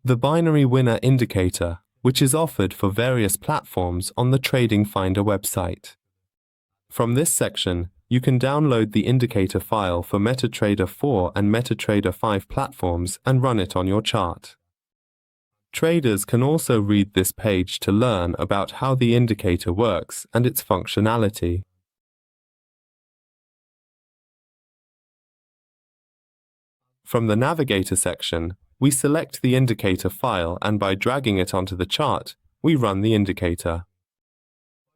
The binary winner indicator, which is offered for various platforms on the TradingFinder website. From this section, you can download the indicator file for MetaTrader 4 and MetaTrader 5 platforms and run it on your chart. Traders can also read this page to learn about how the indicator works and its functionality. From the Navigator section, we select the indicator file and by dragging it onto the chart, we run the indicator.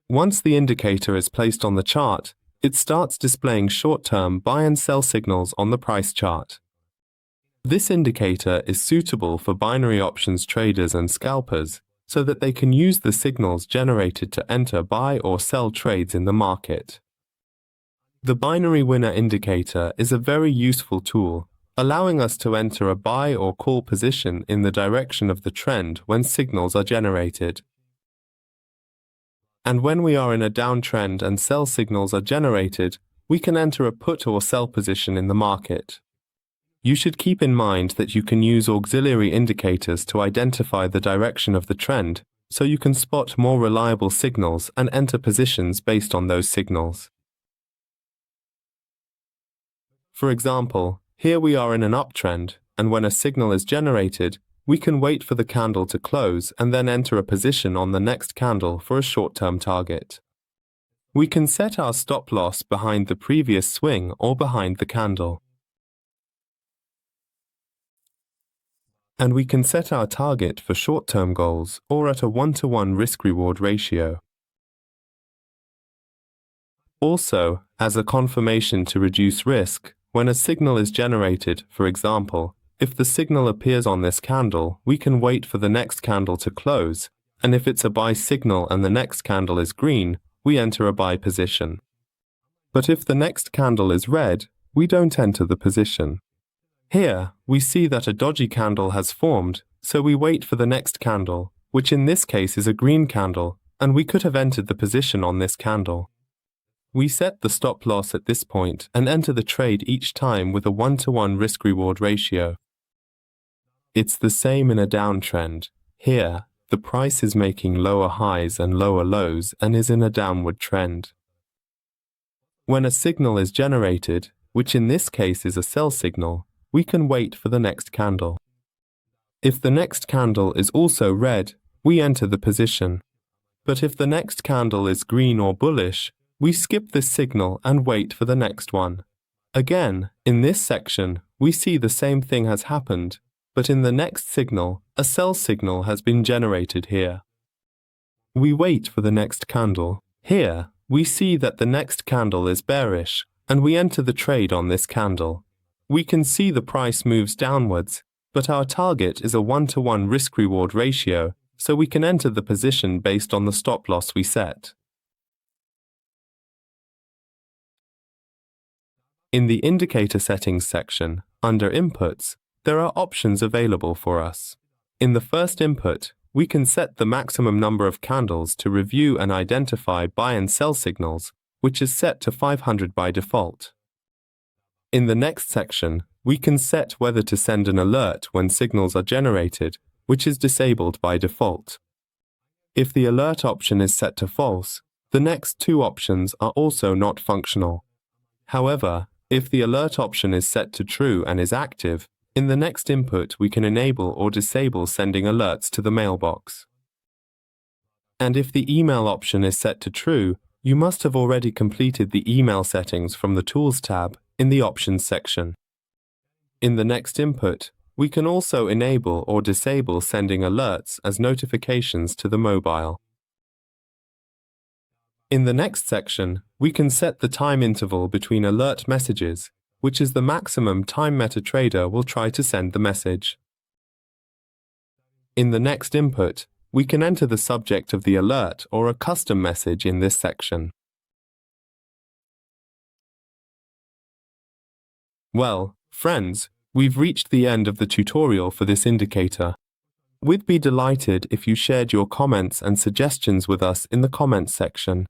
Once the indicator is placed on the chart, it starts displaying short-term buy and sell signals on the price chart. This indicator is suitable for binary options traders and scalpers so that they can use the signals generated to enter buy or sell trades in the market. The binary winner indicator is a very useful tool, allowing us to enter a buy or call position in the direction of the trend when signals are generated. And when we are in a downtrend and sell signals are generated, we can enter a put or sell position in the market. You should keep in mind that you can use auxiliary indicators to identify the direction of the trend, so you can spot more reliable signals and enter positions based on those signals. For example, here we are in an uptrend, and when a signal is generated, we can wait for the candle to close and then enter a position on the next candle for a short-term target. We can set our stop loss behind the previous swing or behind the candle. And we can set our target for short-term goals or at a 1-to-1 risk-reward ratio. Also, as a confirmation to reduce risk, when a signal is generated, for example, if the signal appears on this candle, we can wait for the next candle to close, and if it's a buy signal and the next candle is green, we enter a buy position. But if the next candle is red, we don't enter the position. Here, we see that a dodgy candle has formed, so we wait for the next candle, which in this case is a green candle, and we could have entered the position on this candle. We set the stop loss at this point and enter the trade each time with a 1-to-1 risk-reward ratio. It's the same in a downtrend. Here, the price is making lower highs and lower lows and is in a downward trend. When a signal is generated, which in this case is a sell signal, we can wait for the next candle. If the next candle is also red, we enter the position. But if the next candle is green or bullish, we skip this signal and wait for the next one. Again, in this section, we see the same thing has happened, but in the next signal, a sell signal has been generated here. We wait for the next candle. Here, we see that the next candle is bearish, and we enter the trade on this candle. We can see the price moves downwards, but our target is a 1-to-1 risk-reward ratio, so we can enter the position based on the stop loss we set. In the Indicator Settings section, under Inputs, there are options available for us. In the first input, we can set the maximum number of candles to review and identify buy and sell signals, which is set to 500 by default. In the next section, we can set whether to send an alert when signals are generated, which is disabled by default. If the alert option is set to false, the next two options are also not functional. However, if the alert option is set to true and is active, in the next input we can enable or disable sending alerts to the mailbox. And if the email option is set to true, you must have already completed the email settings from the Tools tab in the Options section. In the next input, we can also enable or disable sending alerts as notifications to the mobile. In the next section, we can set the time interval between alert messages, which is the maximum time MetaTrader will try to send the message. In the next input, we can enter the subject of the alert or a custom message in this section. Well, friends, we've reached the end of the tutorial for this indicator. We'd be delighted if you shared your comments and suggestions with us in the comments section.